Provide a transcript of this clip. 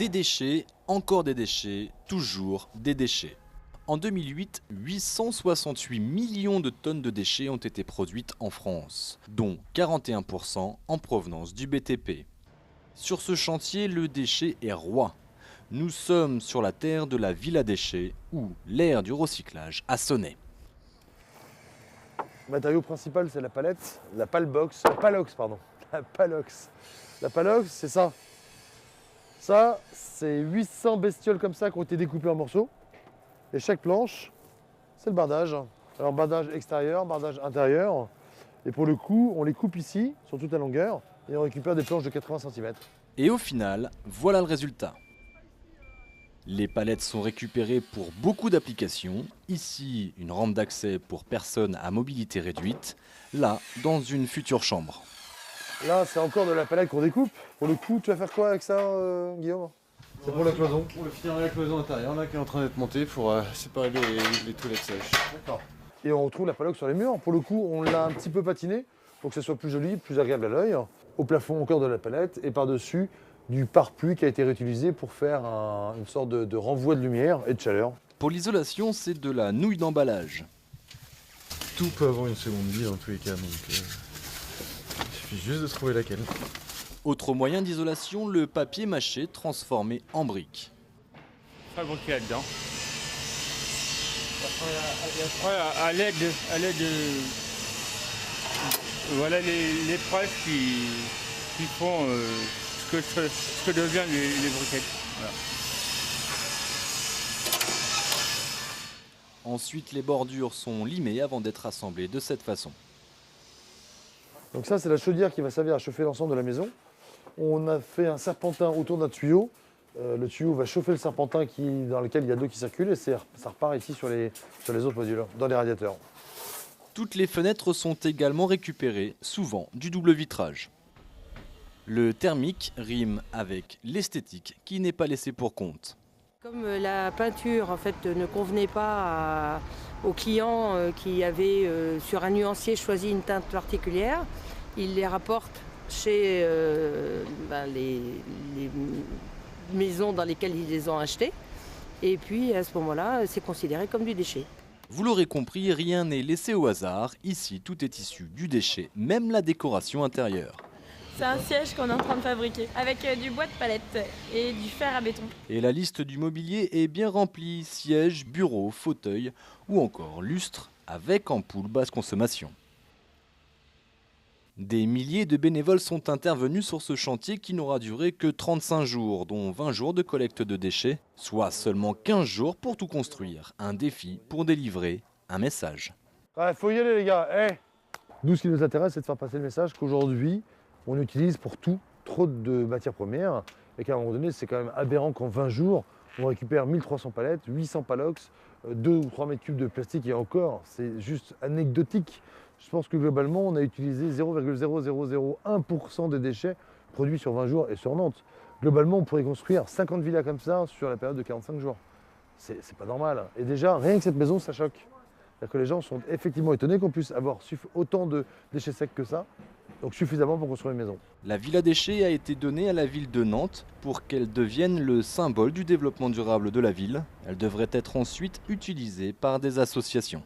Des déchets, encore des déchets, toujours des déchets. En 2008, 868 millions de tonnes de déchets ont été produites en France, dont 41% en provenance du BTP. Sur ce chantier, le déchet est roi. Nous sommes sur la terre de la ville à déchets, où l'ère du recyclage a sonné. Le matériau principal, c'est la palette, la palox, pardon. La palox. La palox, c'est ça. Ça, c'est 800 bestioles comme ça qui ont été découpées en morceaux. Et chaque planche, c'est le bardage. Alors bardage extérieur, bardage intérieur. Et pour le coup, on les coupe ici, sur toute la longueur, et on récupère des planches de 80 cm. Et au final, voilà le résultat. Les palettes sont récupérées pour beaucoup d'applications. Ici, une rampe d'accès pour personnes à mobilité réduite. Là, dans une future chambre. Là, c'est encore de la palette qu'on découpe. Pour le coup, tu vas faire quoi avec ça, Guillaume? C'est pour la cloison. Pour le finir la cloison intérieure, là, qui est en train d'être montée pour séparer les toilettes sèches. D'accord. Et on retrouve la palox sur les murs. Pour le coup, on l'a un petit peu patiné pour que ce soit plus joli, plus agréable à l'œil. Au plafond, encore de la palette. Et par-dessus, du pare-pluie qui a été réutilisé pour faire une sorte de renvoi de lumière et de chaleur. Pour l'isolation, c'est de la nouille d'emballage. Tout peut avoir une seconde vie dans tous les cas, donc il suffit juste de trouver laquelle. Autre moyen d'isolation, le papier mâché transformé en briques. Fabriqué là-dedans. Après, à l'aide voilà les presses qui font ce que deviennent les briquettes. Voilà. Ensuite, les bordures sont limées avant d'être assemblées de cette façon. Donc ça, c'est la chaudière qui va servir à chauffer l'ensemble de la maison. On a fait un serpentin autour d'un tuyau. Le tuyau va chauffer le serpentin dans lequel il y a de l'eau qui circule et ça repart ici sur les autres modules, dans les radiateurs. Toutes les fenêtres sont également récupérées, souvent du double vitrage. Le thermique rime avec l'esthétique qui n'est pas laissée pour compte. Comme la peinture en fait, ne convenait pas aux clients qui avaient sur un nuancier choisi une teinte particulière, ils les rapportent chez les maisons dans lesquelles ils les ont achetés. Et puis à ce moment-là, c'est considéré comme du déchet. Vous l'aurez compris, rien n'est laissé au hasard. Ici, tout est issu du déchet, même la décoration intérieure. C'est un siège qu'on est en train de fabriquer avec du bois de palette et du fer à béton. Et la liste du mobilier est bien remplie. Sièges, bureaux, fauteuils ou encore lustres avec ampoule basse consommation. Des milliers de bénévoles sont intervenus sur ce chantier qui n'aura duré que 35 jours, dont 20 jours de collecte de déchets, soit seulement 15 jours pour tout construire. Un défi pour délivrer un message. Ouais, faut y aller les gars. Nous, ce qui nous intéresse, c'est de faire passer le message qu'aujourd'hui, on utilise pour tout trop de matières premières et qu'à un moment donné, c'est quand même aberrant qu'en 20 jours, on récupère 1300 palettes, 800 palox, 2 ou 3 mètres cubes de plastique et encore, c'est juste anecdotique. Je pense que globalement, on a utilisé 0,0001% des déchets produits sur 20 jours et sur Nantes. Globalement, on pourrait construire 50 villas comme ça sur la période de 45 jours. C'est pas normal. Et déjà, rien que cette maison, ça choque. C'est-à-dire que les gens sont effectivement étonnés qu'on puisse avoir autant de déchets secs que ça, donc suffisamment pour construire une maison. La Villa Déchets a été donnée à la ville de Nantes pour qu'elle devienne le symbole du développement durable de la ville. Elle devrait être ensuite utilisée par des associations.